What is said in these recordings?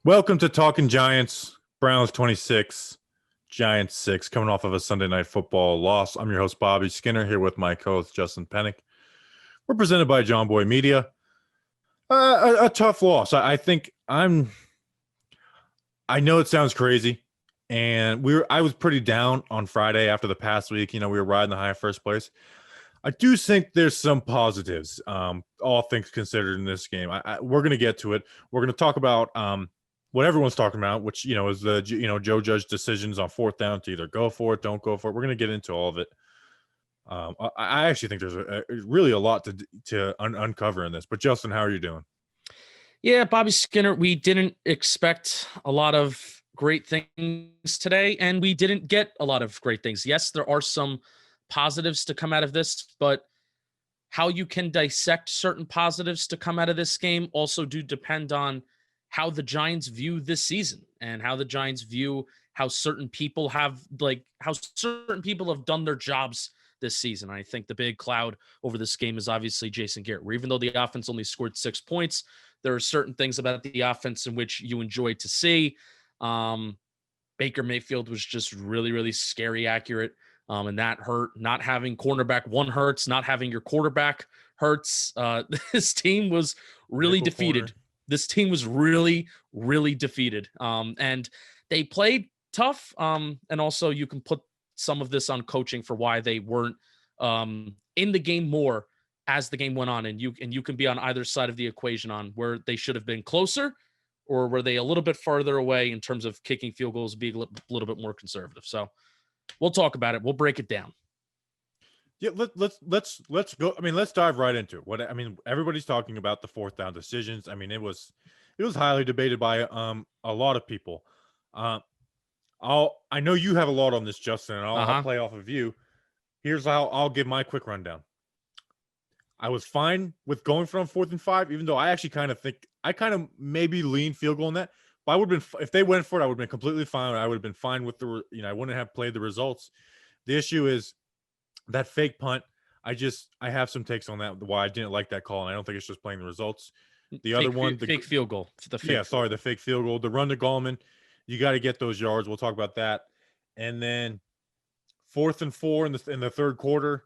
Welcome to Talking Giants. Browns 26, Giants 6, coming off of a Sunday night football loss. I'm your host, Bobby Skinner, here with my co-host, Justin Pennick. We're presented by John Boy Media. A tough loss. I know it sounds crazy, and I was pretty down on Friday after the past week. We were riding the high first place. I do think there's some positives, all things considered, in this game. We're going to get to it. We're going to talk about what everyone's talking about, which, is the, Joe Judge decisions on fourth down to either go for it, don't go for it. We're going to get into all of it. I actually think there's really a lot to uncover in this. But, Justin, how are you doing? Yeah, Bobby Skinner, we didn't expect a lot of great things today, and we didn't get a lot of great things. Yes, there are some positives to come out of this, but how you can dissect certain positives to come out of this game also do depend on how the Giants view this season and how the Giants view how certain people have done their jobs this season. I think the big cloud over this game is obviously Jason Garrett, where even though the offense only scored 6 points, there are certain things about the offense in which you enjoy to see. Baker Mayfield was just really, really scary accurate. And that hurt. Not having cornerback one hurts. Not having your quarterback hurts. This team was really defeated. Corner. This team was really, really defeated. And they played tough. And also you can put some of this on coaching for why they weren't in the game more as the game went on. And you can be on either side of the equation on where they should have been closer or were they a little bit farther away in terms of kicking field goals, being a little bit more conservative. So we'll talk about it. We'll break it down. Yeah, let's go. Let's dive right into it. Everybody's talking about the fourth down decisions. It was highly debated by a lot of people. I know you have a lot on this, Justin, and I'll play off of you. Here's how I'll give my quick rundown. I was fine with going from 4th and 5, even though I actually kind of maybe lean field goal in that. But I would have been, if they went for it, I would have been completely fine. I would have been fine with I wouldn't have played the results. The issue is that fake punt. I have some takes on that, why I didn't like that call, and I don't think it's just playing the results. The other one, the fake field goal. The fake field goal. The run to Gallman, you got to get those yards. We'll talk about that. And then 4th and 4 in the third quarter.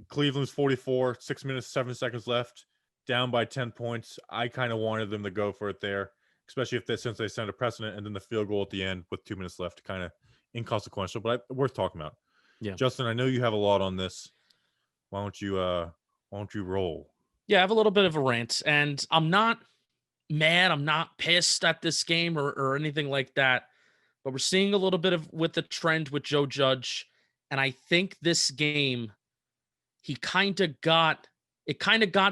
Cleveland's 44, 6 minutes, 7 seconds left, down by 10 points. I kind of wanted them to go for it there, especially since they sent a precedent, and then the field goal at the end with 2 minutes left, kind of inconsequential, but worth talking about. Yeah, Justin, I know you have a lot on this. Why don't you roll? Yeah, I have a little bit of a rant, and I'm not mad. I'm not pissed at this game or anything like that. But we're seeing a little bit of with the trend with Joe Judge, and I think this game, it kind of got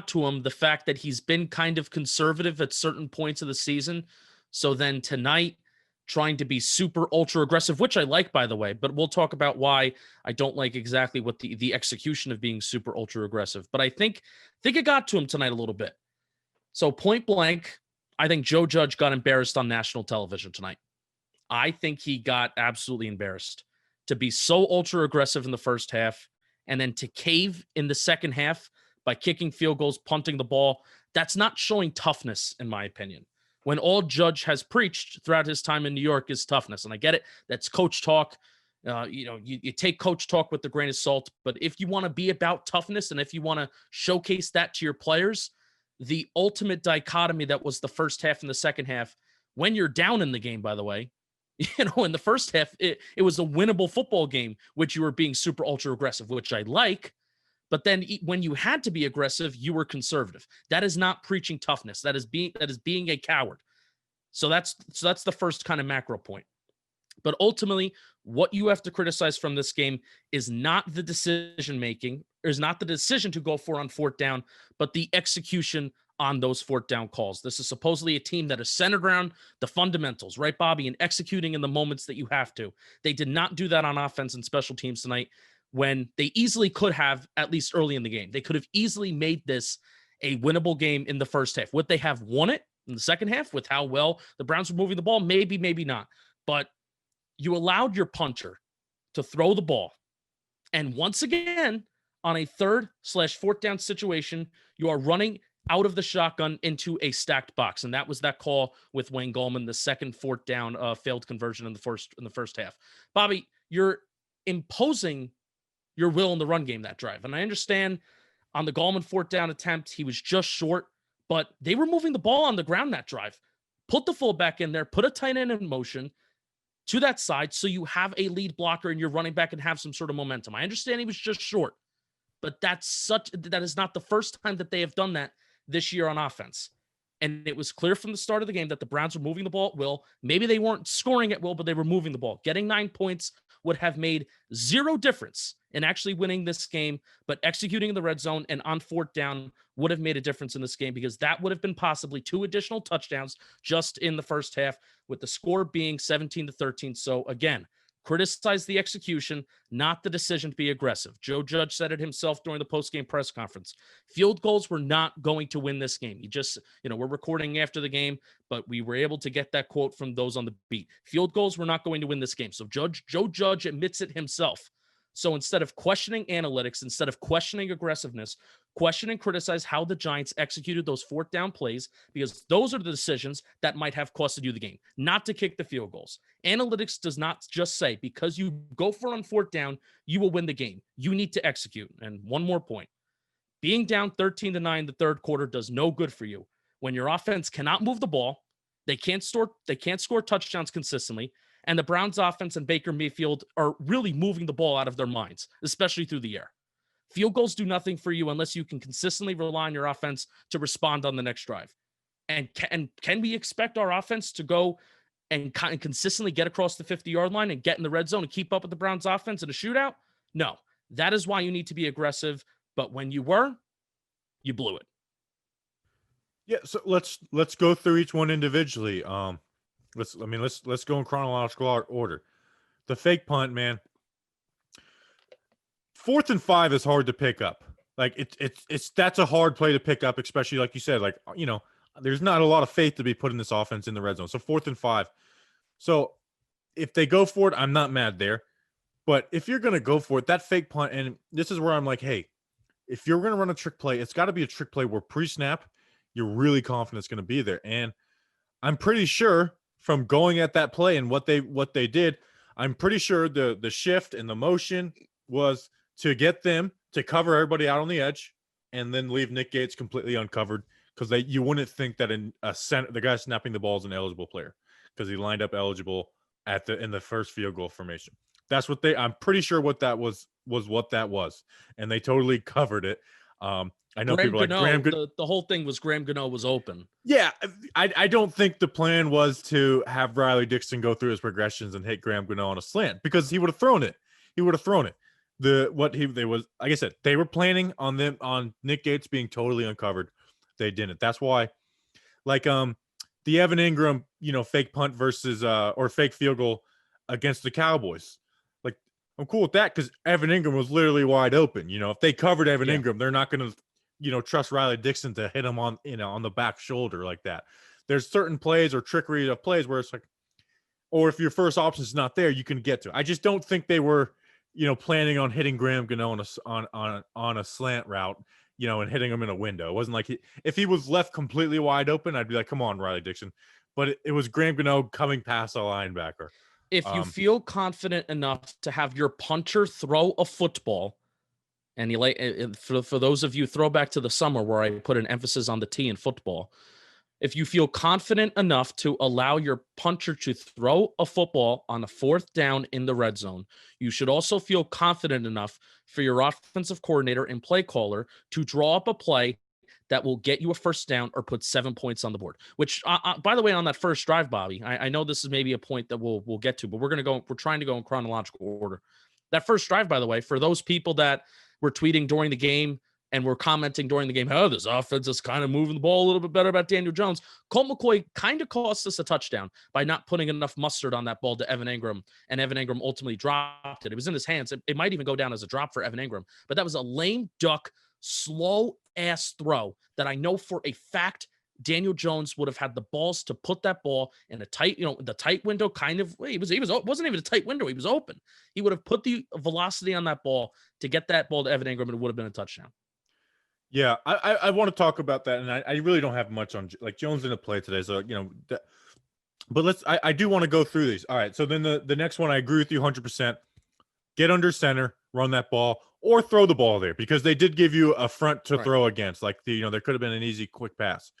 to him, the fact that he's been kind of conservative at certain points of the season. So then tonight, trying to be super ultra aggressive, which I like, by the way, but we'll talk about why I don't like exactly what the execution of being super ultra aggressive. But I think it got to him tonight a little bit. So point blank, I think Joe Judge got embarrassed on national television tonight. I think he got absolutely embarrassed to be so ultra aggressive in the first half and then to cave in the second half by kicking field goals, punting the ball. That's not showing toughness, in my opinion. When all Judge has preached throughout his time in New York is toughness. And I get it. That's coach talk. You take coach talk with a grain of salt. But if you want to be about toughness and if you want to showcase that to your players, the ultimate dichotomy that was the first half and the second half, when you're down in the game, by the way, in the first half, it was a winnable football game, which you were being super ultra aggressive, which I like. But then when you had to be aggressive, you were conservative. That is not preaching toughness. That is being a coward. So that's the first kind of macro point. But ultimately, what you have to criticize from this game is not the decision making, is not the decision to go for on 4th down, but the execution on those 4th down calls. This is supposedly a team that is centered around the fundamentals, right, Bobby, and executing in the moments that you have to. They did not do that on offense and special teams tonight, when they easily could have, at least early in the game. They could have easily made this a winnable game in the first half. Would they have won it in the second half with how well the Browns were moving the ball? Maybe, maybe not. But you allowed your punter to throw the ball. And once again, on a 3rd/4th down situation, you are running out of the shotgun into a stacked box. And that was that call with Wayne Gallman, the second 4th down failed conversion in the first half. Bobby, you're imposing your will in the run game that drive. And I understand on the Gallman 4th down attempt, he was just short, but they were moving the ball on the ground that drive. Put the fullback in there, put a tight end in motion to that side so you have a lead blocker and you're running back and have some sort of momentum. I understand he was just short, but that is not the first time that they have done that this year on offense. And it was clear from the start of the game that the Browns were moving the ball at will. Maybe they weren't scoring at will, but they were moving the ball. Getting 9 points would have made zero difference in actually winning this game, but executing in the red zone and on 4th down would have made a difference in this game, because that would have been possibly 2 additional touchdowns just in the first half, with the score being 17-13. So again, criticize the execution, not the decision to be aggressive. Joe Judge said it himself during the post-game press conference. Field goals were not going to win this game. We're recording after the game, but we were able to get that quote from those on the beat. Field goals were not going to win this game. So Joe Judge admits it himself. So instead of questioning analytics, instead of questioning aggressiveness, question and criticize how the Giants executed those 4th down plays, because those are the decisions that might have costed you the game, not to kick the field goals. Analytics does not just say because you go for on 4th down, you will win the game. You need to execute. And one more point. Being down 13-9 the third quarter does no good for you. When your offense cannot move the ball, they can't score touchdowns consistently, and the Browns offense and Baker Mayfield are really moving the ball out of their minds, especially through the air. Field goals do nothing for you unless you can consistently rely on your offense to respond on the next drive. And can we expect our offense to go and consistently get across the 50-yard line and get in the red zone and keep up with the Browns offense in a shootout? No. That is why you need to be aggressive. But when you were, you blew it. Yeah, so let's go through each one individually. Let's go in chronological order. The fake punt, man. 4th and 5 is hard to pick up. Like that's a hard play to pick up, especially like you said, there's not a lot of faith to be put in this offense in the red zone. So 4th and 5. So if they go for it, I'm not mad there. But if you're going to go for it, that fake punt, and this is where I'm like, hey, if you're going to run a trick play, it's got to be a trick play where pre-snap, you're really confident it's going to be there. And I'm pretty sure from going at that play and what they did, I'm pretty sure the shift and the motion was to get them to cover everybody out on the edge and then leave Nick Gates completely uncovered, because you wouldn't think that the guy snapping the ball is an eligible player because he lined up eligible in the first field goal formation. That's what I'm pretty sure what that was what that was, and they totally covered it. I know people like Graham. The whole thing was Graham Gano was open. Yeah, I don't think the plan was to have Riley Dixon go through his progressions and hit Graham Gano on a slant, because he would have thrown it. Like I said, they were planning on Nick Gates being totally uncovered. They didn't. That's why, the Evan Ingram, fake punt versus or fake field goal against the Cowboys. Like, I'm cool with that because Evan Ingram was literally wide open. If they covered Evan Ingram, they're not going to trust Riley Dixon to hit him on the back shoulder like that. There's certain plays or trickery of plays where it's like, or if your first option is not there, you can get to it. I just don't think they were, planning on hitting Graham Gano on a slant route, and hitting him in a window. It wasn't like if he was left completely wide open, I'd be like, come on, Riley Dixon. But it was Graham Gano coming past a linebacker. If you feel confident enough to have your punter throw a football, and for those of you, throw back to the summer where I put an emphasis on the T in football. If you feel confident enough to allow your punter to throw a football on a 4th down in the red zone, you should also feel confident enough for your offensive coordinator and play caller to draw up a play that will get you a first down or put 7 points on the board. Which, by the way, on that first drive, Bobby, I know this is maybe a point that we'll get to, but we're trying to go in chronological order. That first drive, by the way, for those people that were tweeting during the game and were commenting during the game, oh, this offense is kind of moving the ball a little bit better about Daniel Jones. Colt McCoy kind of cost us a touchdown by not putting enough mustard on that ball to Evan Ingram, and Evan Ingram ultimately dropped it. It was in his hands. It might even go down as a drop for Evan Ingram, but that was a lame duck, slow-ass throw that I know for a fact Daniel Jones would have had the balls to put that ball in a tight, the tight window kind of, he wasn't even a tight window. He was open. He would have put the velocity on that ball to get that ball to Evan Ingram, and it would have been a touchdown. Yeah, I want to talk about that, and I really don't have much on like Jones didn't play today, so but I do want to go through these. All right, so then the next one, I agree with you 100%. Get under center, run that ball, or throw the ball there because they did give you a front to Right. throw against. Like there could have been an easy quick pass,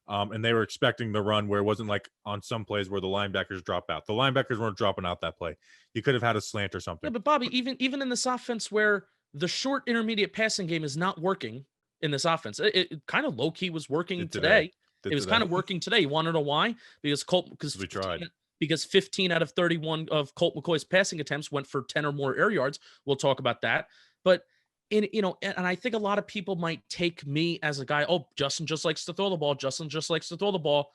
and they were expecting the run where it wasn't like on some plays where the linebackers drop out. The linebackers weren't dropping out that play. You could have had a slant or Yeah, something. but Bobby, even in this offense where the short intermediate passing game is not working in this offense, it kind of low key was working Did today? today. Did It was kind today? of working today. You want to know why? Because Colt because We tried. 15 out of 31 of Colt McCoy's passing attempts went for 10 or more air yards. We'll talk about that. But and I think a lot of people might take me as a guy, oh, Justin just likes to throw the ball. Justin just likes to throw the ball.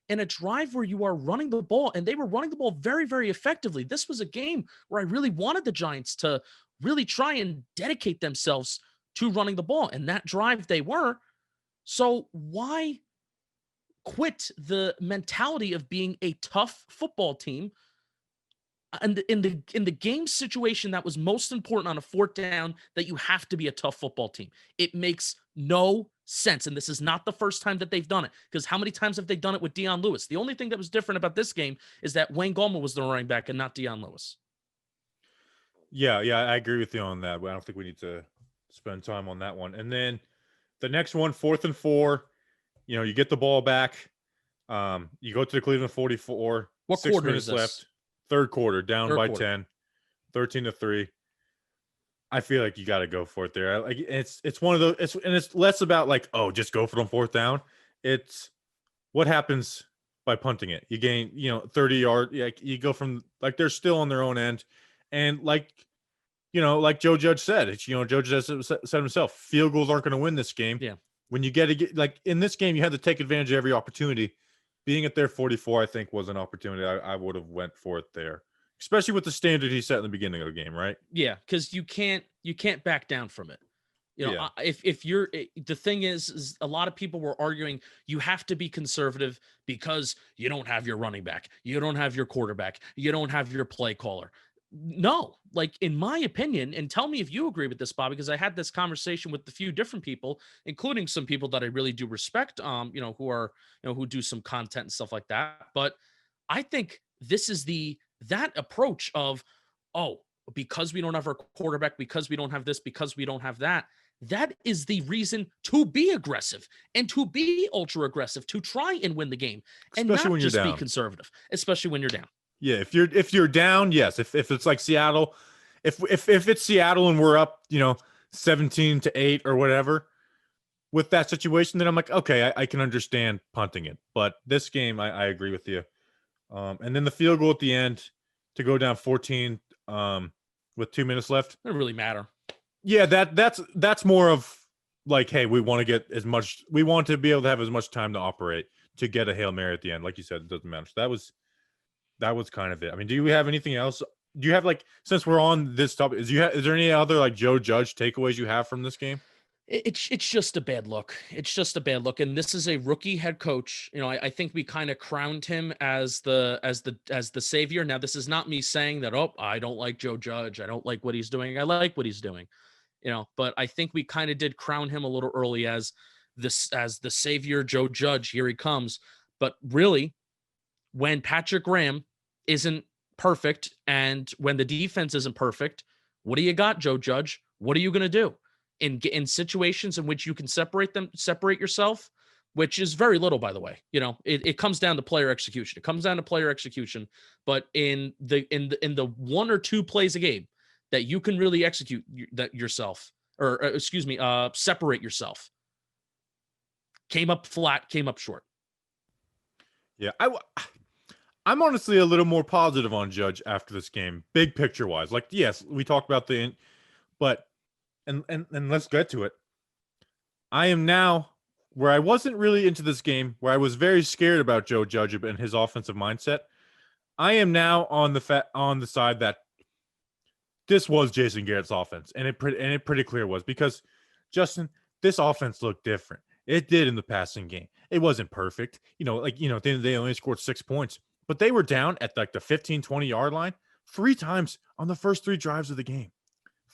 In a drive where you are running the ball, and they were running the ball very, very effectively. This was a game where I really wanted the Giants to really try and dedicate themselves to running the ball. And that drive they were. So why quit the mentality of being a tough football team and in the game situation that was most important on a fourth down that you have to be a tough football team? It makes no sense, and this is not the first time that they've done it, because how many times have they done it with Dion Lewis? The only thing that was different about this game is that Wayne Gallman was the running back and not Dion Lewis. Yeah, I agree with you on that. But I don't think we need to spend time on that one. And then the next one, 4th and 4. You get the ball back. You go to the Cleveland 44. What 6 quarter is minutes this? left. Third quarter, down Third by quarter. 10, 13-3. I feel like you got to go for it there. Like it's one of those. It's less about like, oh, just go for them 4th down. It's what happens by punting it. You gain 30 yard. Like you go from like they're still on their own end, and like Joe Judge said, it's Joe Judge said himself, field goals aren't going to win this game. Yeah. When you get like in this game, you had to take advantage of every opportunity. Being at their 44, I think, was an opportunity. I would have went for it there, especially with the standard he set in the beginning of the game, right? Yeah, because you can't back down from it. Yeah. If you're the thing is a lot of people were arguing you have to be conservative because you don't have your running back, you don't have your quarterback, you don't have your play caller. No, like in my opinion, and tell me if you agree with this, Bob, because I had this conversation with a few different people, including some people that I really do respect, who are, who do some content and stuff like that. But I think this is that approach of, oh, because we don't have our quarterback, because we don't have this, because we don't have that. That is the reason to be aggressive and to be ultra aggressive, to try and win the game, and Especially not when you're just be down. conservative, especially when you're down. Yeah, if you're down, yes. If it's like Seattle, if it's Seattle and we're up, 17-8 or whatever, with that situation, then I'm like, okay, I can understand punting it. But this game, I agree with you. And then the field goal at the end to go down 14 with 2 minutes left. It doesn't really matter. Yeah, that's more of like, hey, we want to be able to have as much time to operate to get a Hail Mary at the end. Like you said, it doesn't matter. So that was kind of it. I mean, do you have anything else? Do you have like, since we're on this topic, is there any other like Joe Judge takeaways you have from this game? It's just a bad look. It's just a bad look. And this is a rookie head coach. I think we kind of crowned him as the savior. Now, this is not me saying that, oh, I don't like Joe Judge, I don't like what he's doing. I like what he's doing. But I think we kind of did crown him a little early as the savior, Joe Judge. Here he comes. But really, when Patrick Graham isn't perfect and when the defense isn't perfect, what do you got, Joe Judge? What are you going to do in situations in which you can separate yourself, which is very little, by the way. It comes down to player execution. It comes down to player execution. But in the one or two plays a game that you can really execute that yourself, or separate yourself, came up flat, came up short. Yeah, I'm honestly a little more positive on Judge after this game, big picture wise. Like, yes, we talked about but and let's get to it. I am now where I wasn't really into this game, where I was very scared about Joe Judge and his offensive mindset. I am now on the side that this was Jason Garrett's offense, and it pretty clear was, because Justin, this offense looked different. It did in the passing game. It wasn't perfect. They only scored 6 points, but they were down at like the 15-20 yard line 3 times on the first 3 drives of the game.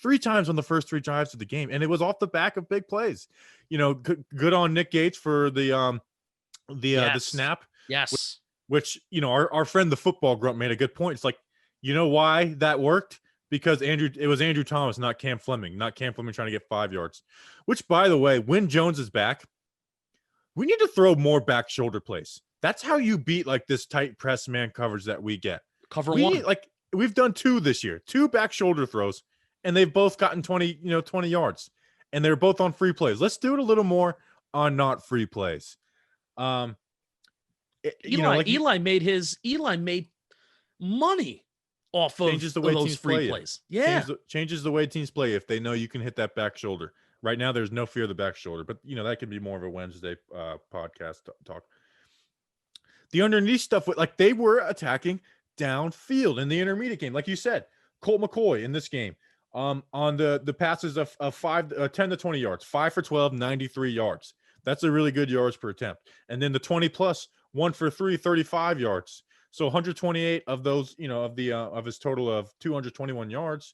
3 times on the first 3 drives of the game, and it was off the back of big plays. Good on Nick Gates for the snap. Yes. Which, our friend the football grunt made a good point. It's like, you know why that worked? Because it was Andrew Thomas, not Cam Fleming trying to get 5 yards. Which, by the way, when Jones is back, we need to throw more back shoulder plays. That's how you beat like this tight press man coverage that we get. We've done 2 this year, 2 back shoulder throws, and they've both gotten 20 yards, and they're both on free plays. Let's do it a little more on not free plays. Eli made money off of those free plays. Yeah, changes the way teams play if they know you can hit that back shoulder. Right now, there's no fear of the back shoulder, but that could be more of a Wednesday podcast talk. The underneath stuff, like they were attacking downfield in the intermediate game, like you said. Colt McCoy in this game, on the passes of 10 to 20 yards, 5 for 12, 93 yards. That's a really good yards per attempt. And then the 20 plus, 1 for 3, 35 yards. So 128 of those, of his total of 221 yards,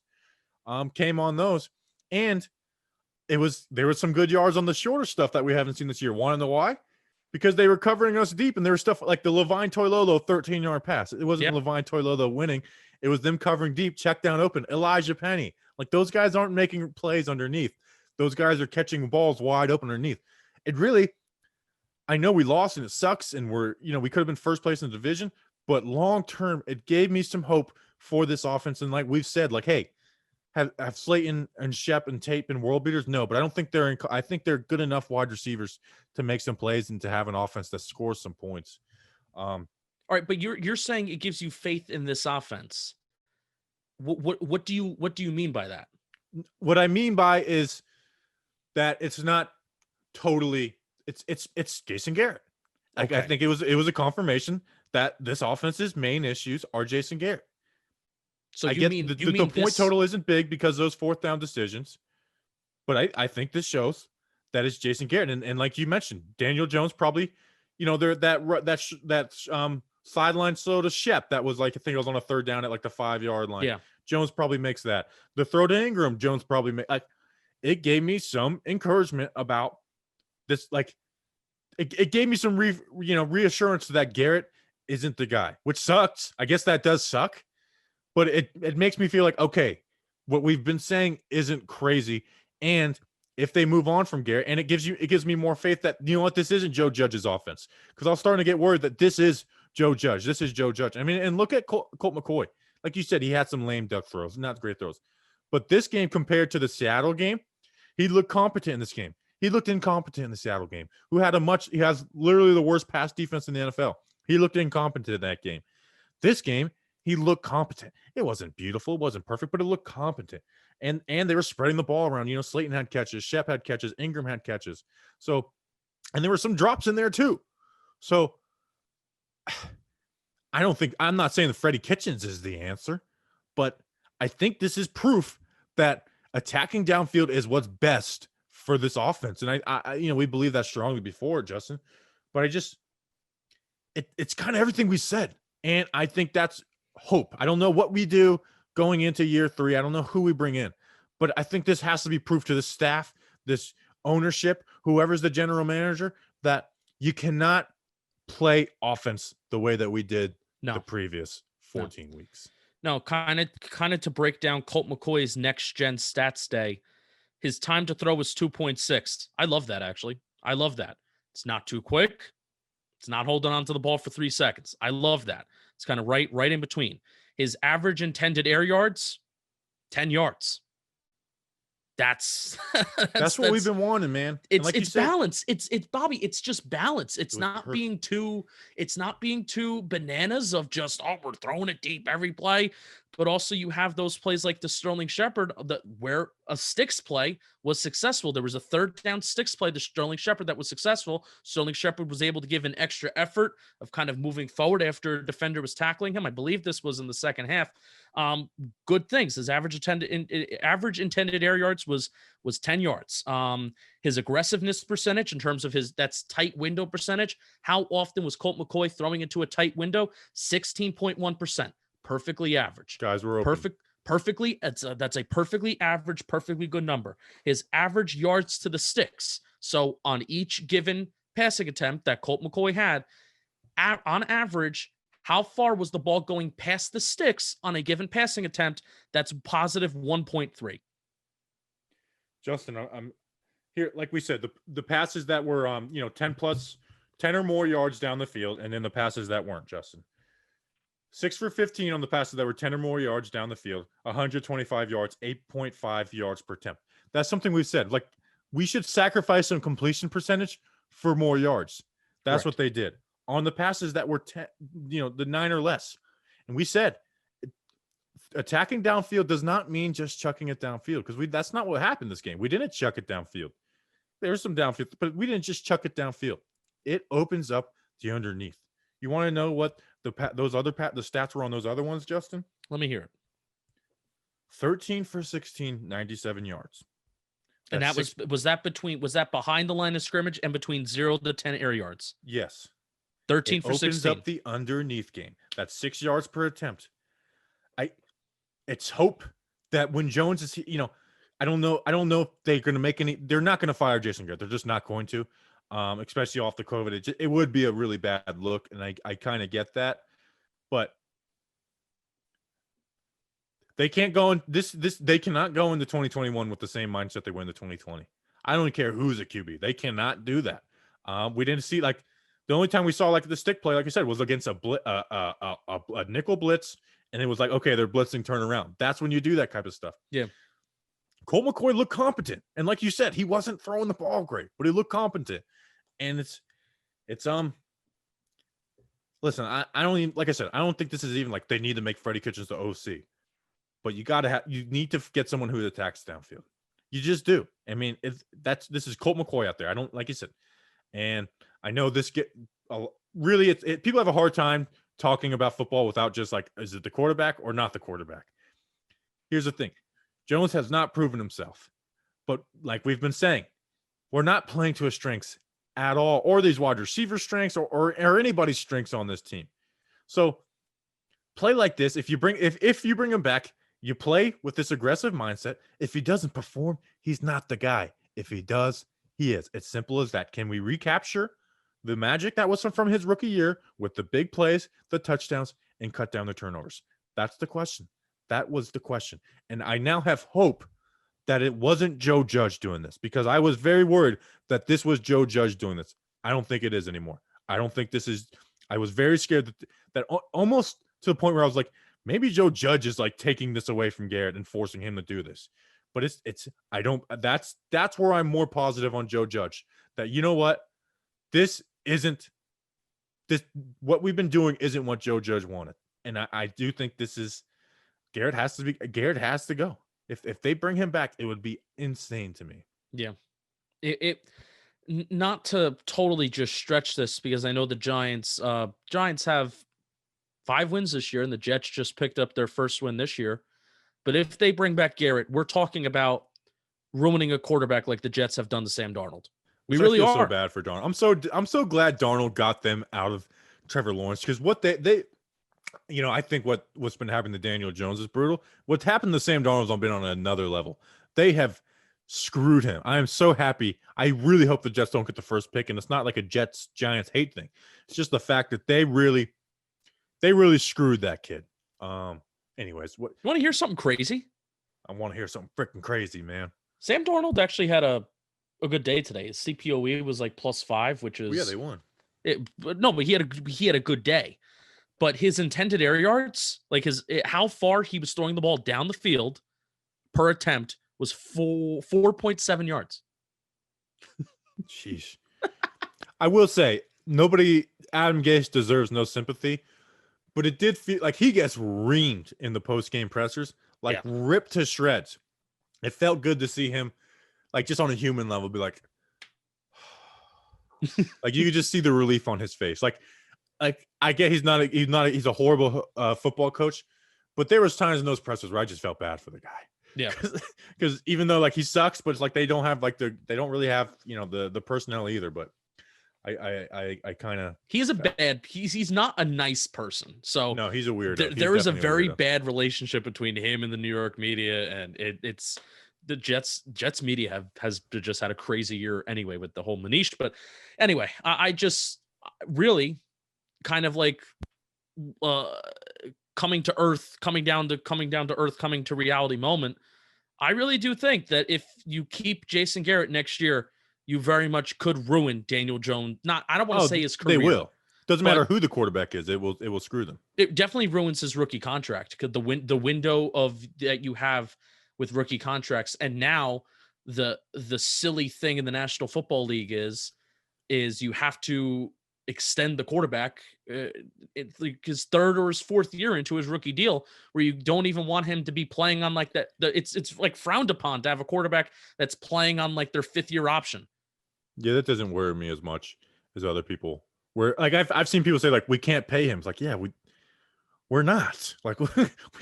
came on those. And there was some good yards on the shorter stuff that we haven't seen this year. Want to know why? Because they were covering us deep, and there was stuff like the Levine Toilolo 13-yard pass. It wasn't Levine Toilolo winning. It was them covering deep, check down open. Elijah Penny. Like, those guys aren't making plays underneath. Those guys are catching balls wide open underneath. It really, I know we lost and it sucks, and we could have been first place in the division, but long term, it gave me some hope for this offense. And like we've said, like, hey, have Slayton and Shep and Tate been world beaters? No, but I don't think I think they're good enough wide receivers to make some plays and to have an offense that scores some points. All right, but you're saying it gives you faith in this offense. What do you mean by that? What I mean by is that it's not totally it's Jason Garrett. Okay. I think it was a confirmation that this offense's main issues are Jason Garrett. So the point total isn't big because of those 4th down decisions, but I think this shows that it's Jason Garrett, and like you mentioned, Daniel Jones probably, there that sideline slow to Shep that was like, I think it was on a 3rd down at like the 5-yard line. Yeah, Jones probably makes that. The throw to Ingram, Jones probably make. Like, it gave me some encouragement about this. Like, it gave me some reassurance that Garrett isn't the guy, which sucks. I guess that does suck. But it makes me feel like, okay, what we've been saying isn't crazy. And if they move on from Garrett, and it gives me more faith that, this isn't Joe Judge's offense. Because I was starting to get worried that this is Joe Judge. This is Joe Judge. I mean, and look at Colt McCoy. Like you said, he had some lame duck throws, not great throws. But this game compared to the Seattle game, he looked competent in this game. He looked incompetent in the Seattle game, he has literally the worst pass defense in the NFL. He looked incompetent in that game. This game, he looked competent. It wasn't beautiful. It wasn't perfect, but it looked competent. And they were spreading the ball around. Slayton had catches. Shep had catches. Ingram had catches. So, and there were some drops in there too. So, I'm not saying that Freddie Kitchens is the answer, but I think this is proof that attacking downfield is what's best for this offense. And I we believe that strongly before, Justin, but it's kind of everything we said. And I think that's hope. I don't know what we do going into year 3. I don't know who we bring in, but I think this has to be proof to the staff, this ownership, whoever's the general manager, that you cannot play offense the way that we did the previous 14 weeks. No, kind of to break down Colt McCoy's next gen stats day. His time to throw was 2.6. I love that, actually. I love that. It's not too quick. It's not holding on to the ball for 3 seconds. I love that. It's kind of right in between. His average intended air yards, 10 yards. That's what we've been wanting, man. It's balance. It's Bobby. It's just balance. It's not being too bananas of just, we're throwing it deep every play. But also you have those plays like the Sterling Shepard where a sticks play was successful. There was a 3rd down sticks play to Sterling Shepard that was successful. Sterling Shepard was able to give an extra effort of kind of moving forward after a defender was tackling him. I believe this was in the second half. Good things. His average intended air yards was 10 yards. His aggressiveness percentage in terms of that's tight window percentage. How often was Colt McCoy throwing into a tight window? 16.1%. Perfectly average. Guys were open. perfectly. That's a perfectly average, perfectly good number. His average yards to the sticks. So on each given passing attempt that Colt McCoy had, on average, how far was the ball going past the sticks on a given passing attempt? That's positive 1.3. Justin, I'm here. Like we said, the passes that were 10 or more yards down the field, and then the passes that weren't, Justin. 6 for 15 on the passes that were 10 or more yards down the field, 125 yards, 8.5 yards per attempt. That's something we've said. Like, we should sacrifice some completion percentage for more yards. That's Correct. what they did on the passes that were 10, the 9 or less. And we said attacking downfield does not mean just chucking it downfield, because that's not what happened this game. We didn't chuck it downfield. There's some downfield, but we didn't just chuck it downfield. It opens up the underneath. You want to know what the stats were on those other ones, Justin? Let me hear it. 13 for 16, 97 yards. And that was that behind the line of scrimmage and between 0 to 10 air yards? Yes. 13 for 16. Opens up the underneath game. That's 6 yards per attempt. It's hope that when Jones is, I don't know if they're going to make any. They're not going to fire Jason Garrett. They're just not going to, especially off the COVID. It would be a really bad look, and I kind of get that, but they can't go in this. They cannot go into 2021 with the same mindset they were in the 2020. I don't care who's a QB. They cannot do that. We didn't see, like, the only time we saw like the stick play, like I said, was against a nickel blitz. And it was like, okay, they're blitzing, turn around. That's when you do that type of stuff. Yeah. Colt McCoy looked competent. And like you said, he wasn't throwing the ball great, but he looked competent. And listen, I don't even, like I said, I don't think this is even like they need to make Freddie Kitchens the OC. But you need to get someone who attacks downfield. You just do. I mean, this is Colt McCoy out there. I don't, like you said. And I know people have a hard time talking about football without just like, is it the quarterback or not the quarterback? Here's the thing. Jones has not proven himself. But like we've been saying, we're not playing to his strengths at all, or these wide receiver strengths or anybody's strengths on this team. So play like this. If you bring him back, you play with this aggressive mindset. If he doesn't perform, he's not the guy. If he does, he is. It's simple as that. Can we recapture the magic that was from his rookie year with the big plays, the touchdowns, and cut down the turnovers? That's the question. That was the question. And I now have hope that it wasn't Joe Judge doing this, because I was very worried that this was Joe Judge doing this. I don't think it is anymore. I don't think this is. I was very scared that almost to the point where I was like, maybe Joe Judge is like taking this away from Garrett and forcing him to do this. But that's where I'm more positive on Joe Judge, that, you know what, what we've been doing isn't what Joe Judge wanted. And I do think Garrett has to go. If they bring him back, it would be insane to me. Yeah. Not to totally just stretch this, because I know the Giants have 5 wins this year, and the Jets just picked up their first win this year. But if they bring back Garrett, we're talking about ruining a quarterback like the Jets have done to Sam Darnold. We really are. So bad for Darnold. I'm so glad Darnold got them out of Trevor Lawrence, because what they I think what's been happening to Daniel Jones is brutal. What's happened to Sam Darnold's been on another level. They have screwed him. I am so happy. I really hope the Jets don't get the first pick, and it's not like a Giants hate thing. It's just the fact that they really screwed that kid. Anyways, what you want to hear something crazy? I want to hear something freaking crazy, man. Sam Darnold actually had a good day today. His CPOE was like +5, which is yeah, they won. But he had a good day. But his intended air yards, like how far he was throwing the ball down the field per attempt, was 4.7 yards. Sheesh. I will say, Adam Gase deserves no sympathy, but it did feel like he gets reamed in the post-game pressers, ripped to shreds. It felt good to see him, like, just on a human level, be like, like, you could just see the relief on his face. Like I get he's a horrible football coach, but there was times in those pressers where I just felt bad for the guy. Yeah, because even though like he sucks, but it's like they don't really have the personnel either. But I kind of. He's he's not a nice person. So no, he's a weirdo. There is a definitely very weirdo. bad relationship between him and the New York media, and it's the Jets media has just had a crazy year anyway with the whole Manish. But anyway, I just really kind of like coming to earth, coming down to earth, coming to reality moment. I really do think that if you keep Jason Garrett next year, you very much could ruin Daniel Jones. I don't want to say his career. They will. Doesn't matter who the quarterback is. It will screw them. It definitely ruins his rookie contract because the window of that you have with rookie contracts, and now the silly thing in the National Football League is you have to extend the quarterback it's like his third or his fourth year into his rookie deal, where you don't even want him to be playing on like that. It's like frowned upon to have a quarterback that's playing on like their fifth year option. Yeah, that doesn't worry me as much as other people. Where like I've seen people say like we can't pay him. It's like, yeah, we're not. Like we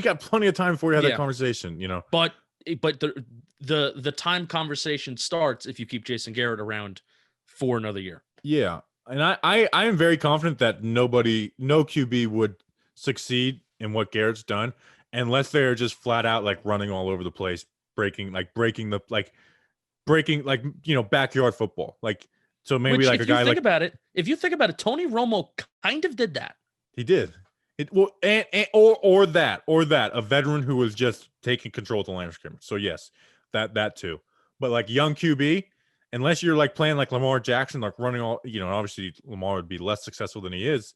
got plenty of time before we have that conversation, you know. But the time conversation starts if you keep Jason Garrett around for another year. Yeah. And I am very confident that no QB would succeed in what Garrett's done unless they're just flat out like running all over the place, breaking backyard football. Like, so maybe which, like a guy like if you think about it, Tony Romo kind of did that. He did. Or that a veteran who was just taking control of the line of scrimmage. So yes, that too. But like young QB, unless you're like playing like Lamar Jackson, like running all, you know, obviously Lamar would be less successful than he is.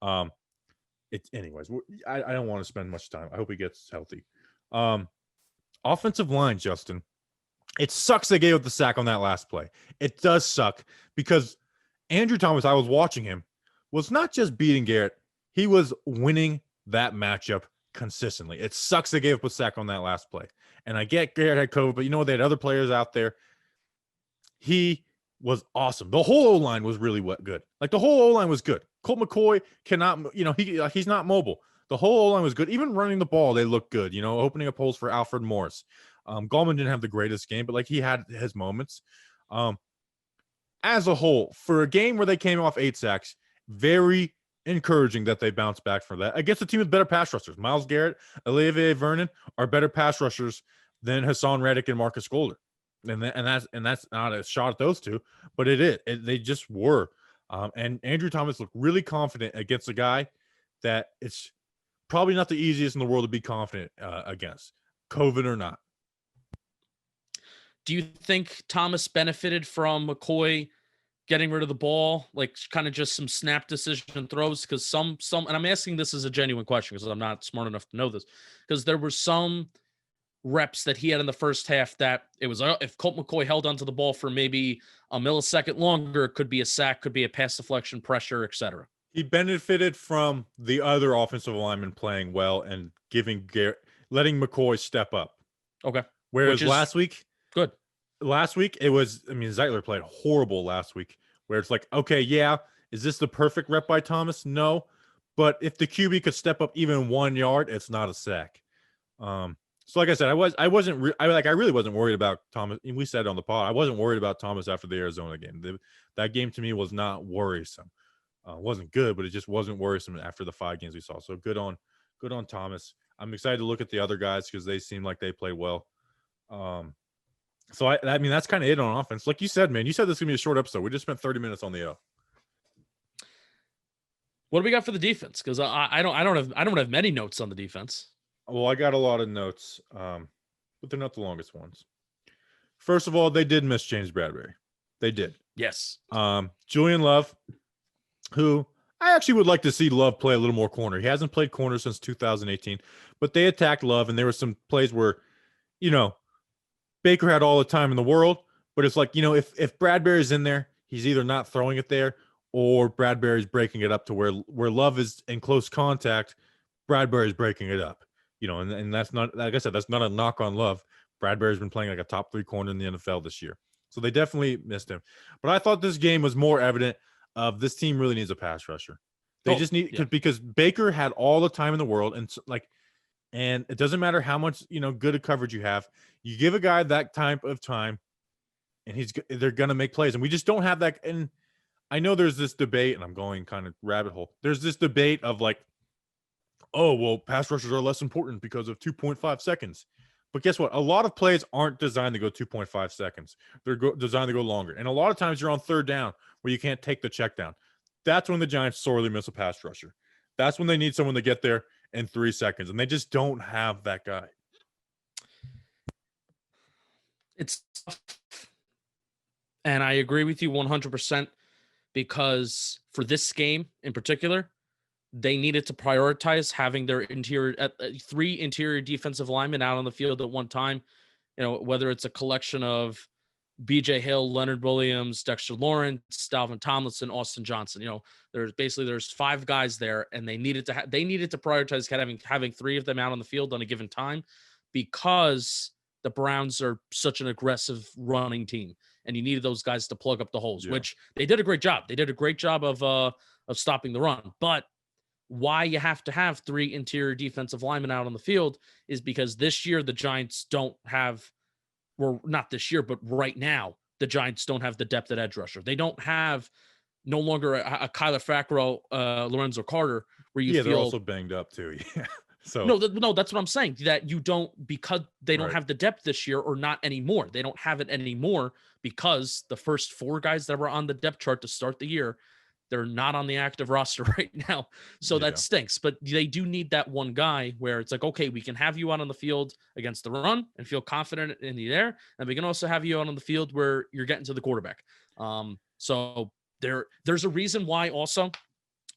Anyways, I don't want to spend much time. I hope he gets healthy. Offensive line, Justin. It sucks they gave up the sack on that last play. It does suck because Andrew Thomas, I was watching him, was not just beating Garrett. He was winning that matchup consistently. It sucks they gave up a sack on that last play. And I get Garrett had COVID, but you know, they had other players out there. He was awesome. The whole O-line was really good. Like the whole O-line was good. Colt McCoy cannot, you know, he's not mobile. The whole O-line was good. Even running the ball, they looked good, you know, opening up holes for Alfred Morris. Gallman didn't have the greatest game, but like he had his moments. As a whole, for a game where they came off 8 sacks, very encouraging that they bounced back from that against a team with better pass rushers. Myles Garrett, Olivier Vernon are better pass rushers than Hassan Reddick and Marcus Golder. And that's not a shot at those two, but they just were. And Andrew Thomas looked really confident against a guy that it's probably not the easiest in the world to be confident against, COVID or not. Do you think Thomas benefited from McCoy getting rid of the ball, like kind of just some snap decision throws? Because some, and I'm asking this as a genuine question because I'm not smart enough to know this, because there were some reps that he had in the first half that it was if Colt McCoy held onto the ball for maybe a millisecond longer, it could be a sack, could be a pass deflection, pressure, etc. He benefited from the other offensive lineman playing well and letting McCoy step up. Okay. Whereas last week, it was, I mean, Zeitler played horrible last week, where it's like, okay, yeah, is this the perfect rep by Thomas? No. But if the QB could step up even 1 yard, it's not a sack. So like I said, I really wasn't worried about Thomas. We said on the pod, I wasn't worried about Thomas after the Arizona game. That game to me was not worrisome. It wasn't good, but it just wasn't worrisome after the 5 games we saw. So good on Thomas. I'm excited to look at the other guys because they seem like they played well. So I mean, that's kind of it on offense. Like you said, man, you said this is gonna be a short episode. We just spent 30 minutes on the O. What do we got for the defense? Because I don't have many notes on the defense. Well, I got a lot of notes, but they're not the longest ones. First of all, they did miss James Bradbury. They did. Yes. Julian Love, who I actually would like to see Love play a little more corner. He hasn't played corner since 2018, but they attacked Love, and there were some plays where, you know, Baker had all the time in the world, but it's like, you know, if Bradbury's in there, he's either not throwing it there or Bradbury's breaking it up to where Love is in close contact, Bradbury's breaking it up. You know, and that's not, like I said, that's not a knock on Love. Bradbury's been playing like a top 3 corner in the NFL this year. So they definitely missed him. But I thought this game was more evident of this team really needs a pass rusher. They just need, because Baker had all the time in the world, and it doesn't matter how much, you know, good coverage you have. You give a guy that type of time, and they're going to make plays. And we just don't have that. And I know there's this debate, and I'm going kind of rabbit hole. There's this debate of like, oh, well, pass rushers are less important because of 2.5 seconds. But guess what? A lot of plays aren't designed to go 2.5 seconds. They're designed to go longer. And a lot of times you're on third down where you can't take the check down. That's when the Giants sorely miss a pass rusher. That's when they need someone to get there in 3 seconds. And they just don't have that guy. It's tough. And I agree with you 100% because for this game in particular, they needed to prioritize having their three interior defensive linemen out on the field at one time. You know, whether it's a collection of BJ Hill, Leonard Williams, Dexter Lawrence, Dalvin Tomlinson, Austin Johnson. You know, there's 5 guys there, and they needed to prioritize having 3 of them out on the field on a given time because the Browns are such an aggressive running team, and you needed those guys to plug up the holes, which they did a great job. They did a great job of stopping the run, but why you have to have 3 interior defensive linemen out on the field is because this year the Giants don't have, well, not this year, but right now, the Giants don't have the depth at edge rusher. They don't have no longer a Kyler Fackrell, Lorenzo Carter, where you feel they're also banged up too. Yeah. So no, that's what I'm saying. That you don't, because they don't have the depth this year, or not anymore. They don't have it anymore because the first 4 guys that were on the depth chart to start the year, they're not on the active roster right now. So that stinks. But they do need that one guy where it's like, okay, we can have you out on the field against the run and feel confident in the air. And we can also have you out on the field where you're getting to the quarterback. So there's a reason why also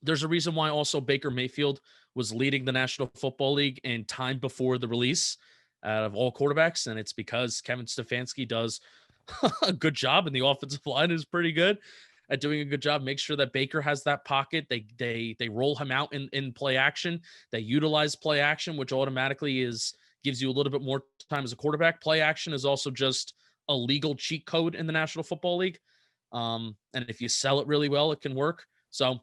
Baker Mayfield was leading the National Football League in time before the release out of all quarterbacks. And it's because Kevin Stefanski does a good job, and the offensive line is pretty good at doing a good job. Make sure that Baker has that pocket. They roll him out in play action. They utilize play action, which automatically gives you a little bit more time as a quarterback. Play action is also just a legal cheat code in the National Football League. And if you sell it really well, it can work. So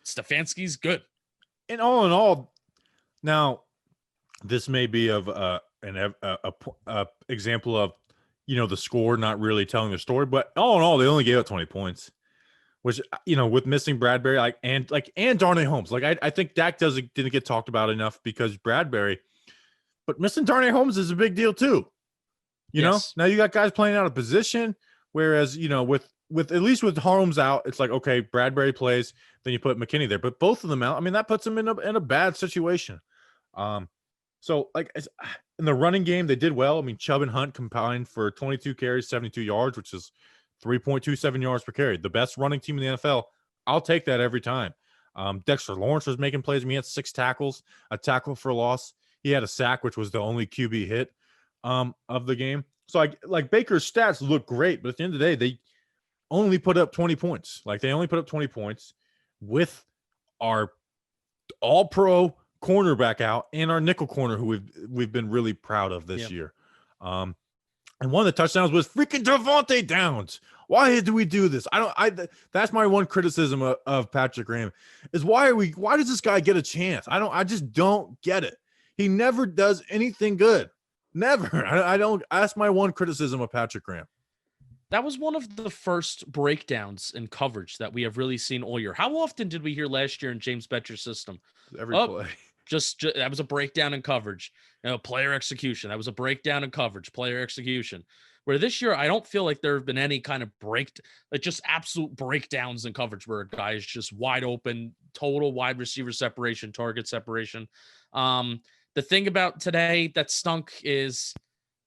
Stefanski's good. And all in all, now this may be of an example of, you know, the score not really telling the story, but all in all, they only gave up 20 points, which, you know, with missing Bradbury, and Darnay Holmes, I think Dak didn't get talked about enough because Bradbury, but missing Darnay Holmes is a big deal too. You know, now you got guys playing out of position, whereas, you know, with at least with Holmes out, it's like, okay, Bradbury plays, then you put McKinney there, but both of them out, I mean, that puts them in a bad situation. So like in the running game, they did well. I mean, Chubb and Hunt combined for 22 carries, 72 yards, which is 3.27 yards per carry. The best running team in the NFL. I'll take that every time. Dexter Lawrence was making plays. I mean, he had 6 tackles, a tackle for loss. He had a sack, which was the only QB hit of the game. So like Baker's stats look great, but at the end of the day, they only put up 20 points. Like they only put up 20 points with our all-pro cornerback out and our nickel corner, who we've been really proud of this year. And one of the touchdowns was freaking Devontae Downs. Why do we do this? That's my one criticism of Patrick Graham is why does this guy get a chance? I just don't get it. He never does anything good. Never. I don't. That's my one criticism of Patrick Graham. That was one of the first breakdowns in coverage that we have really seen all year. How often did we hear last year in James Betcher's system? Every play. Just that was a breakdown in coverage. You know, player execution. That was a breakdown in coverage, player execution. Where this year, I don't feel like there have been any kind of just absolute breakdowns in coverage where a guy is just wide open, total wide receiver separation, target separation. The thing about today that stunk is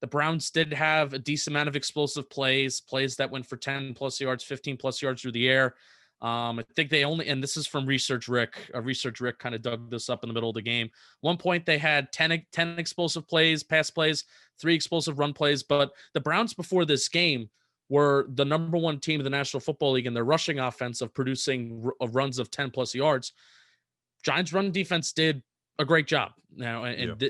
the Browns did have a decent amount of explosive plays that went for 10 plus yards, 15 plus yards through the air. I think they only, and this is from Research Rick. Research Rick kind of dug this up in the middle of the game. One point they had 10 explosive plays, pass plays, 3 explosive run plays. But the Browns before this game were the number 1 team in the National Football League in their rushing offense of producing runs of 10 plus yards. Giants run defense did a great job now, and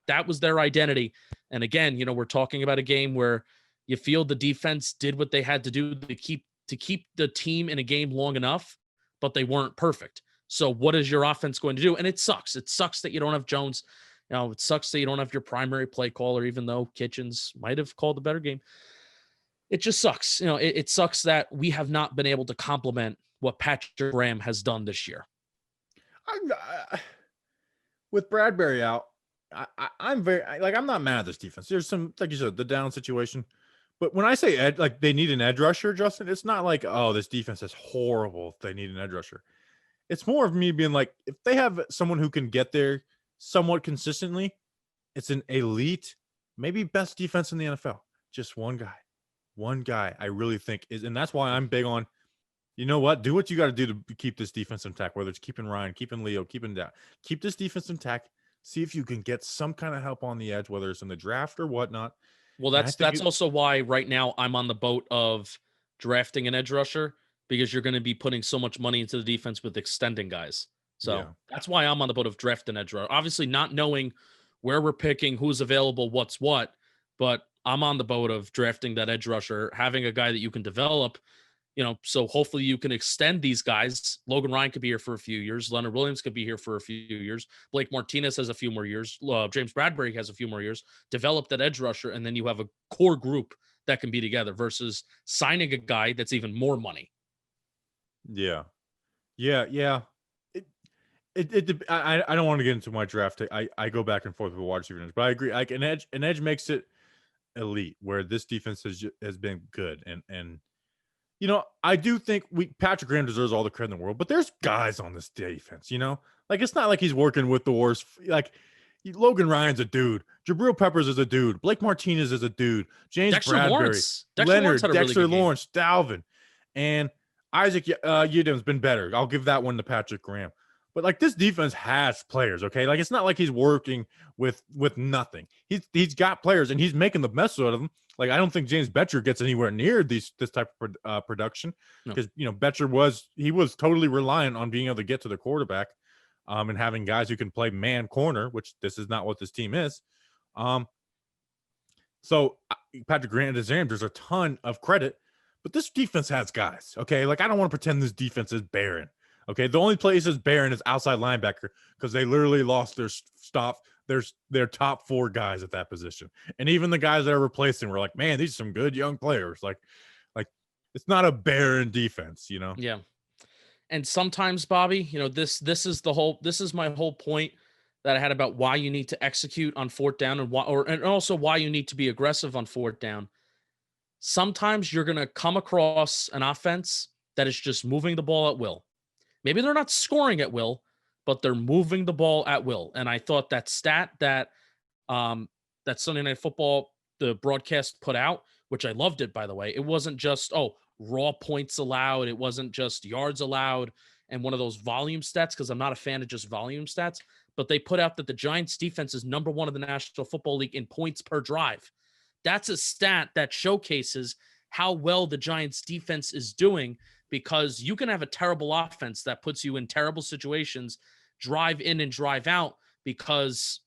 that was their identity. And again, you know, we're talking about a game where you feel the defense did what they had to do to keep the team in a game long enough, but they weren't perfect. So what is your offense going to do? And it sucks. It sucks that you don't have Jones. You know, it sucks that you don't have your primary play caller, even though Kitchens might have called a better game. it just sucks. It sucks that we have not been able to complement what Patrick Graham has done this year. With Bradbury out, I'm I'm not mad at this defense. There's some, like you said, the down situation. But when I say like they need an edge rusher, Justin, it's not like, oh, this defense is horrible if they need an edge rusher. It's more of me being like, if they have someone who can get there somewhat consistently, it's an elite, maybe best defense in the NFL. Just one guy. One guy I really think is, and that's why I'm big on, you know what? Do what you got to do to keep this defense intact, whether it's keeping Ryan, keeping Leo, keeping down. Keep this defense intact. See if you can get some kind of help on the edge, whether it's in the draft or whatnot. Well, that's also why right now I'm on the boat of drafting an edge rusher, because you're going to be putting so much money into the defense with extending guys. So that's why I'm on the boat of drafting edge rusher. Obviously, not knowing where we're picking, who's available, what's what, but I'm on the boat of drafting that edge rusher, having a guy that you can develop. So hopefully you can extend these guys. Logan Ryan could be here for a few years. Leonard Williams could be here for a few years. Blake Martinez has a few more years. James Bradbury has a few more years. Develop that edge rusher, and then you have a core group that can be together versus signing a guy that's even more money. Yeah. I don't want to get into my draft. I go back and forth with wide receivers, but I agree. Like an edge makes it elite, where this defense has been good. And I do think Patrick Graham deserves all the credit in the world, but there's guys on this defense, like it's not like he's working with the worst. Like Logan Ryan's a dude, Jabril Peppers is a dude, Blake Martinez is a dude, James Bradbury, Leonard, Dexter Lawrence, Dalvin, and Isaac Yidim's been better. I'll give that one to Patrick Graham. But like this defense has players, okay? Like it's not like he's working with nothing. He's got players and he's making the best out of them. Like I don't think James Betcher gets anywhere near this type of production, because Betcher was totally reliant on being able to get to the quarterback, and having guys who can play man corner, which this is not what this team is. So Patrick Graham deserves a ton of credit, but this defense has guys, okay? Like I don't want to pretend this defense is barren. Okay, the only place is barren is outside linebacker, because they literally lost their top 4 guys at that position, and even the guys that are replacing were like, man, these are some good young players. Like it's not a barren defense, Yeah, and sometimes, Bobby, this is my whole point that I had about why you need to execute on fourth down, and also why you need to be aggressive on fourth down. Sometimes you're gonna come across an offense that is just moving the ball at will. Maybe they're not scoring at will, but they're moving the ball at will. And I thought that stat that Sunday Night Football, the broadcast put out, which I loved it, by the way. It wasn't just, raw points allowed. It wasn't just yards allowed and one of those volume stats, because I'm not a fan of just volume stats. But they put out that the Giants defense is number 1 in the National Football League in points per drive. That's a stat that showcases how well the Giants defense is doing, because you can have a terrible offense that puts you in terrible situations, drive in and drive out, because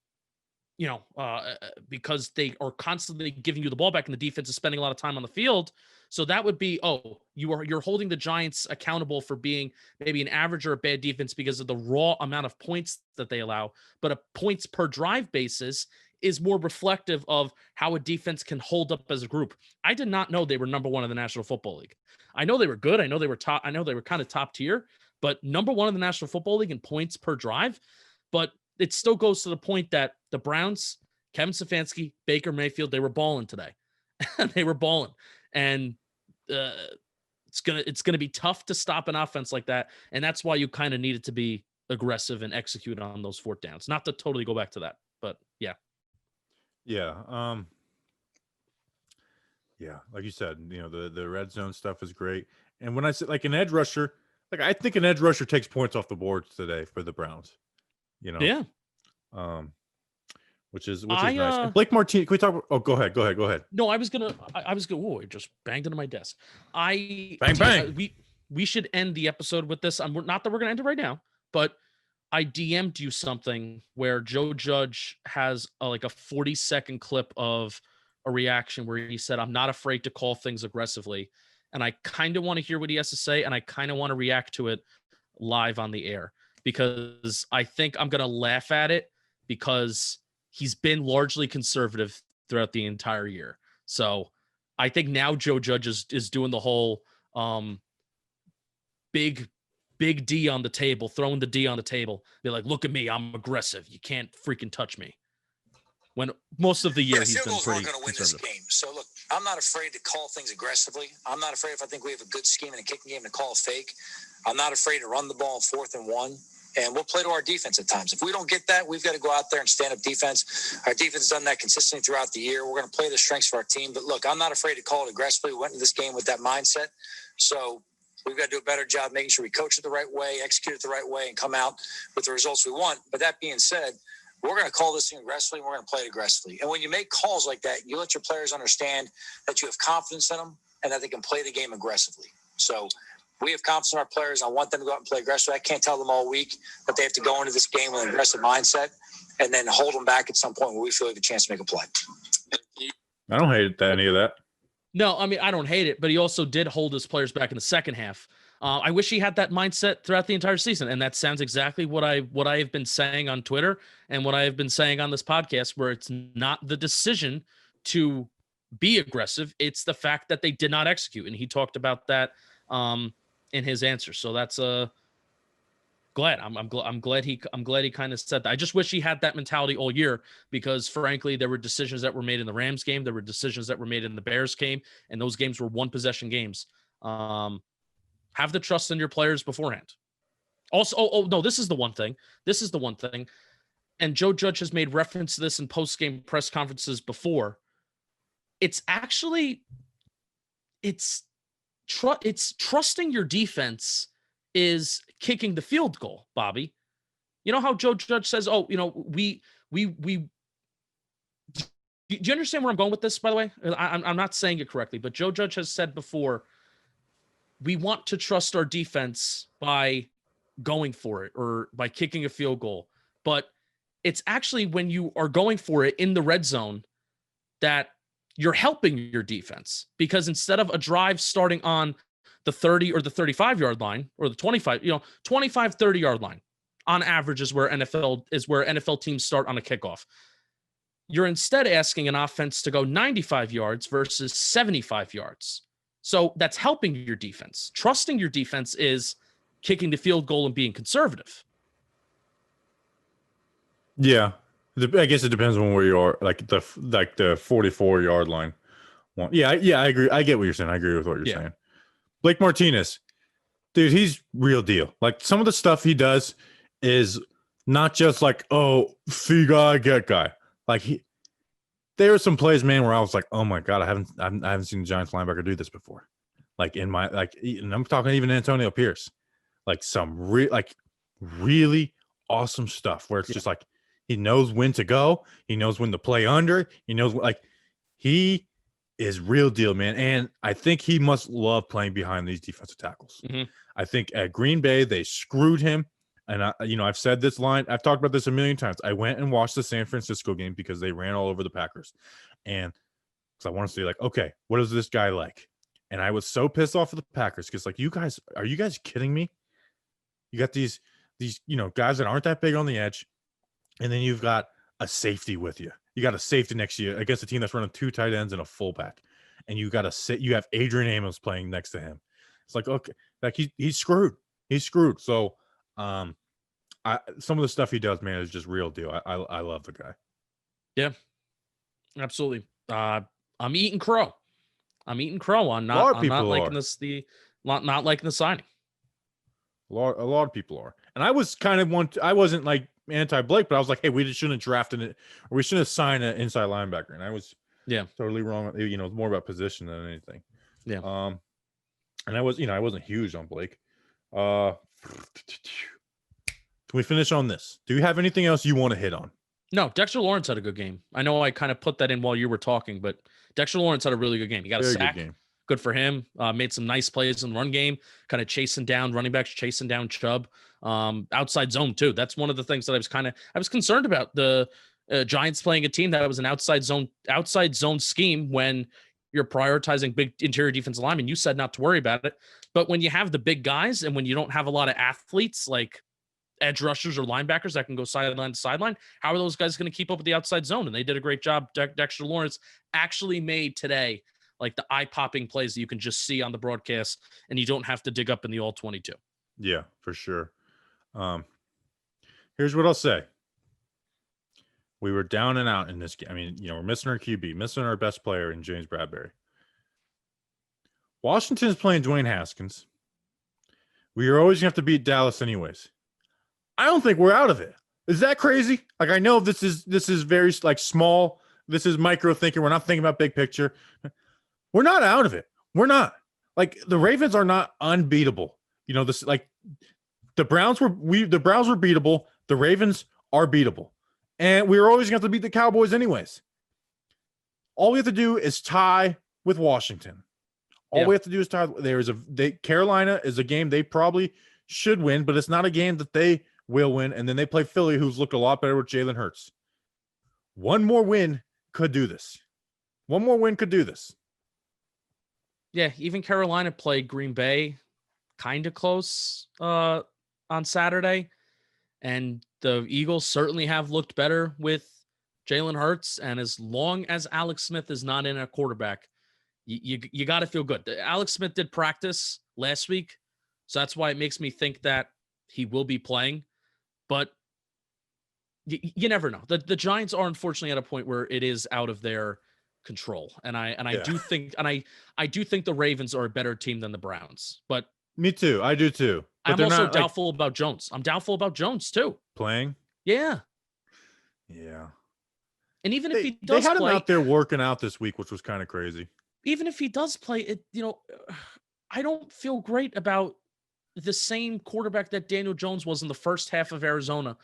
they are constantly giving you the ball back and the defense is spending a lot of time on the field. So that would be, you're holding the Giants accountable for being maybe an average or a bad defense because of the raw amount of points that they allow. But a points per drive basis is more reflective of how a defense can hold up as a group. I did not know they were number 1 in the National Football League. I know they were good. I know they were top. I know they were kind of top tier, but number 1 in the National Football League in points per drive. But it still goes to the point that the Browns, Kevin Stefanski, Baker Mayfield, they were balling today. They were balling. And it's gonna be tough to stop an offense like that. And that's why you kind of needed to be aggressive and execute on those fourth downs. Not to totally go back to that, but yeah. Yeah. Yeah, like you said, the red zone stuff is great. And when I say like an edge rusher, like I think an edge rusher takes points off the board today for the Browns. Yeah. Which is nice. And Blake Martinez, can we talk? Oh, go ahead. No, I was gonna. Oh, it just banged into my desk. Bang. We should end the episode with this. Not that we're gonna end it right now, but I DM'd you something where Joe Judge has a 40-second clip of a reaction where he said, "I'm not afraid to call things aggressively," and I kind of want to hear what he has to say, and I kind of want to react to it live on the air, because I think I'm gonna laugh at it, because he's been largely conservative throughout the entire year. So I think now Joe Judge is doing the whole big D on the table, throwing the D on the table. Be like, look at me, I'm aggressive. You can't freaking touch me. When most of the year he's been pretty going to win this game. So look, I'm not afraid to call things aggressively. I'm not afraid if I think we have a good scheme and a kicking game to call a fake. I'm not afraid to run the ball in 4th and 1. And we'll play to our defense at times. If we don't get that, we've got to go out there and stand up defense. Our defense has done that consistently throughout the year. We're going to play the strengths of our team. But look, I'm not afraid to call it aggressively. We went into this game with that mindset. So we've got to do a better job making sure we coach it the right way, execute it the right way, and come out with the results we want. But that being said, we're going to call this thing aggressively, and we're going to play it aggressively. And when you make calls like that, you let your players understand that you have confidence in them and that they can play the game aggressively. So we have confidence in our players. I want them to go out and play aggressively. I can't tell them all week that they have to go into this game with an aggressive mindset and then hold them back at some point where we feel like a chance to make a play. I don't hate any of that. No, I mean, I don't hate it, but he also did hold his players back in the second half. I wish he had that mindset throughout the entire season. And that sounds exactly what I have been saying on Twitter and what I have been saying on this podcast, where it's not the decision to be aggressive. It's the fact that they did not execute. And he talked about that in his answer. So that's glad. I'm glad he kind of said that. I just wish he had that mentality all year, because frankly, there were decisions that were made in the Rams game. There were decisions that were made in the Bears game, and those games were 1-possession games. Have the trust in your players beforehand. Also, no, this is the one thing. And Joe Judge has made reference to this in post-game press conferences before. It's trusting your defense is kicking the field goal, Bobby. You know how Joe Judge says, do you understand where I'm going with this, by the way? I'm not saying it correctly, but Joe Judge has said before, we want to trust our defense by going for it or by kicking a field goal. But it's actually when you are going for it in the red zone that you're helping your defense, because instead of a drive starting on the 30 or the 35-yard line or the 25, 30-yard line on average is where NFL teams start on a kickoff. You're instead asking an offense to go 95 yards versus 75 yards. So that's helping your defense. Trusting your defense is kicking the field goal and being conservative. Yeah. I guess it depends on where you are, like the 44-yard line. Yeah, I agree. I get what you're saying. I agree with what you're saying. Blake Martinez, dude, he's real deal. Like, some of the stuff he does is not just like, oh, see guy, get guy. Like, there were some plays, man, where I was like, oh my God, I haven't seen the Giants linebacker do this before. Like, and I'm talking even Antonio Pierce, like some really awesome stuff where it's just like, he knows when to go. He knows when to play under. He knows, he is real deal, man. And I think he must love playing behind these defensive tackles. Mm-hmm. I think at Green Bay, they screwed him. And I've said this line, I've talked about this a million times. I went and watched the San Francisco game because they ran all over the Packers. And because I want to see, like, okay, what is this guy like? And I was so pissed off of the Packers because, like, are you guys kidding me? You got these guys that aren't that big on the edge. And then you've got a safety with you. You got a safety next to you against a team that's running 2 tight ends and a fullback. And you have Adrian Amos playing next to him. It's like, okay, like he's screwed. He's screwed. So some of the stuff he does, man, is just real deal. I love the guy. Yeah, absolutely. I'm eating crow. On not liking the signing. A lot of people are. And I was I wasn't like anti-Blake, but I was like, hey, we shouldn't have drafted it, or we shouldn't have signed an inside linebacker. And I was totally wrong. It's more about position than anything. Yeah. And I wasn't huge on Blake. Can we finish on this? Do you have anything else you want to hit on? No, Dexter Lawrence had a good game. I know I kind of put that in while you were talking, but Dexter Lawrence had a really good game. He got a sack. Good for him. Made some nice plays in the run game, kind of chasing down running backs, chasing down Chubb. Outside zone too. That's one of the things that I was concerned about. The Giants playing a team that was an outside zone scheme when you're prioritizing big interior defensive linemen. You said not to worry about it, but when you have the big guys and when you don't have a lot of athletes like edge rushers or linebackers that can go sideline to sideline, how are those guys going to keep up with the outside zone? And they did a great job. Dexter Lawrence actually made today like the eye-popping plays that you can just see on the broadcast and you don't have to dig up in the all 22. Yeah, for sure. Here's what I'll say. We were down and out in this game. I mean, we're missing our QB, missing our best player in James Bradbury. Washington's playing Dwayne Haskins. We are always going to have to beat Dallas anyways. I don't think we're out of it. Is that crazy? Like, I know this is very like small. This is micro thinking. We're not thinking about big picture. We're not out of it. We're not. Like, the Ravens are not unbeatable. This, like, the Browns were beatable. The Ravens are beatable. And we were always going to have to beat the Cowboys anyways. All we have to do is tie with Washington. All we have to do is tie. Carolina is a game they probably should win, but it's not a game that they will win. And then they play Philly, who's looked a lot better with Jalen Hurts. One more win could do this. One more win could do this. Yeah, even Carolina played Green Bay kind of close on Saturday. And the Eagles certainly have looked better with Jalen Hurts. And as long as Alex Smith is not in a quarterback, you got to feel good. Alex Smith did practice last week, so that's why it makes me think that he will be playing. But you never know. The Giants are unfortunately at a point where it is out of their control, and I do think the Ravens are a better team than the Browns. But me too. I do too. But I'm also doubtful about Jones. I'm doubtful about Jones too. Playing? Yeah. Yeah. And even if he does, they had him out there working out this week, which was kind of crazy. Even if he does play it, I don't feel great about the same quarterback that Daniel Jones was in the first half of Arizona.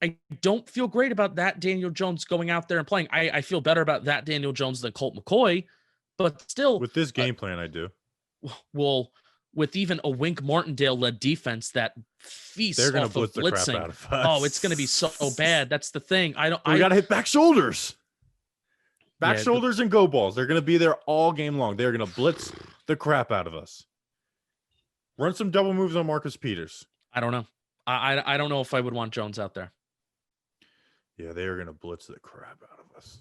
I don't feel great about that Daniel Jones going out there and playing. I feel better about that Daniel Jones than Colt McCoy, but still. With this game plan, I do. Well, with even a Wink Martindale-led defense that feasts they're going to blitz the blitzing. Crap out of us. Oh, it's going to be so bad. That's the thing. We got to hit back shoulders. Back shoulders and go balls. They're going to be there all game long. They're going to blitz the crap out of us. Run some double moves on Marcus Peters. I don't know. I don't know if I would want Jones out there. Yeah, they are going to blitz the crap out of us.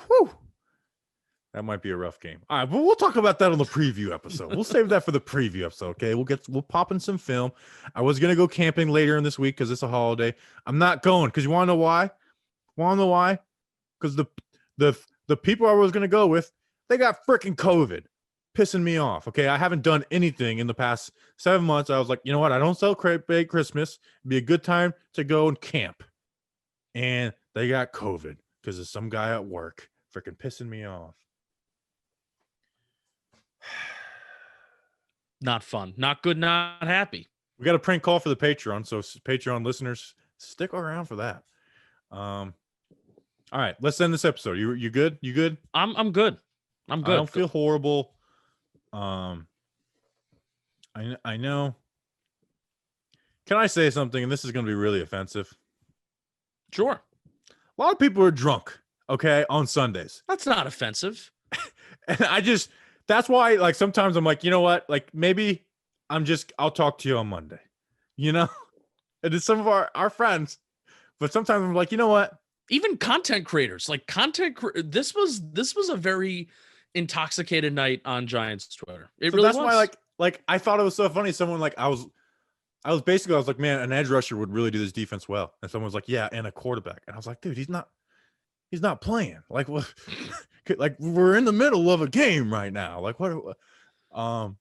Whew. That might be a rough game. All right, but we'll talk about that on the preview episode. We'll save that for the preview episode, okay? We'll pop in some film. I was going to go camping later in this week because it's a holiday. I'm not going because you want to know why? Because the people I was going to go with, they got freaking COVID, pissing me off. Okay, I haven't done anything in the past 7 months. I was like, you know what? I don't celebrate Christmas. It'd be a good time to go and camp. And they got COVID because there's some guy at work freaking pissing me off. Not fun. Not good. Not happy. We got a prank call for the Patreon, so Patreon listeners, stick around for that. All right, let's end this episode. You good? You good? I'm good. I'm good. I don't feel horrible. I know. Can I say something? And this is going to be really offensive. Sure. A lot of people are drunk, okay, on Sundays. That's not offensive. And that's why, like, sometimes I'm like, you know what? Like, maybe I'll talk to you on Monday, And it's some of our friends. But sometimes I'm like, you know what? Even content creators, like this was a very intoxicated night on Giants Twitter. That's why, like I thought it was so funny. Someone like I was like, man, an edge rusher would really do this defense well. And someone was like, yeah, and a quarterback. And I was like, dude, he's not playing. Like, what? Like, we're in the middle of a game right now. Like, what? So,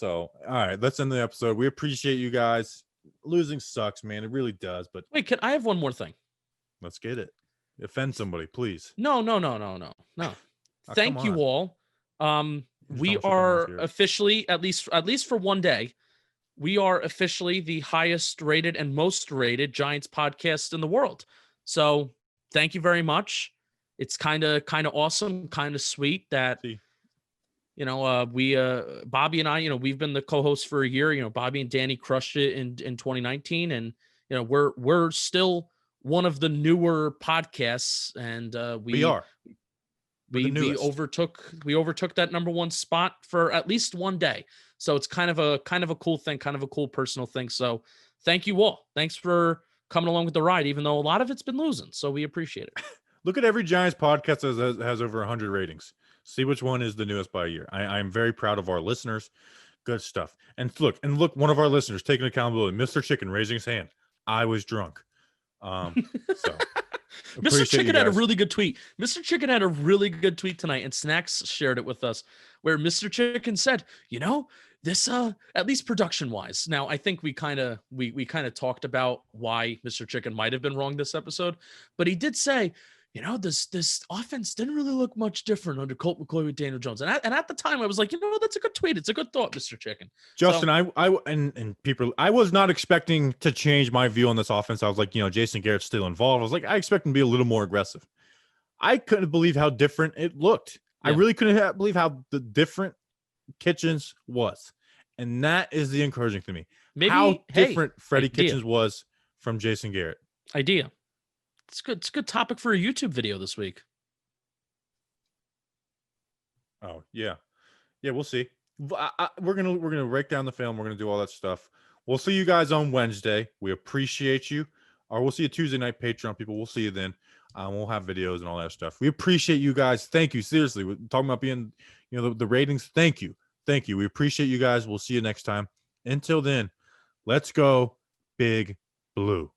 all right, let's end the episode. We appreciate you guys. Losing sucks, man. It really does. But wait, I have one more thing. Let's get it. Offend somebody, please. No. Thank you all. We are officially, at least for one day, we are officially the highest rated and most rated Giants podcast in the world. So thank you very much. It's kind of awesome, kind of sweet that, we Bobby and I, we've been the co-hosts for a year. Bobby and Danny crushed it in 2019, and we're still one of the newer podcasts, and we overtook that number one spot for at least one day. So it's kind of a cool thing, kind of a cool personal thing. So thank you all. Thanks for coming along with the ride, even though a lot of it's been losing. So we appreciate it. Look at every Giants podcast that has over 100 ratings. See which one is the newest by a year. I am very proud of our listeners. Good stuff. And look, one of our listeners taking accountability, Mr. Chicken raising his hand. I was drunk. So Mr. Chicken had a really good tweet. Mr. Chicken had a really good tweet tonight, and Snacks shared it with us, where Mr. Chicken said, this at least production wise. Now, I think we kind of talked about why Mr. Chicken might have been wrong this episode, but he did say, this offense didn't really look much different under Colt McCoy with Daniel Jones. And at the time, I was like, that's a good tweet. It's a good thought, Mr. Chicken. Justin, I was not expecting to change my view on this offense. I was like, Jason Garrett's still involved. I was like, I expect him to be a little more aggressive. I couldn't believe how different it looked. Yeah. I really couldn't believe how the different Kitchens was. And that is the encouraging to me. How different Freddie Kitchens was from Jason Garrett. Idea. It's good. It's a good topic for a YouTube video this week. Oh yeah. We'll see. We're gonna break down the film. We're gonna do all that stuff. We'll see you guys on Wednesday. We appreciate you. Or we'll see you Tuesday night, Patreon people. We'll see you then. We'll have videos and all that stuff. We appreciate you guys. Thank you. Seriously, we're talking about being, the ratings. Thank you. We appreciate you guys. We'll see you next time. Until then, let's go Big Blue.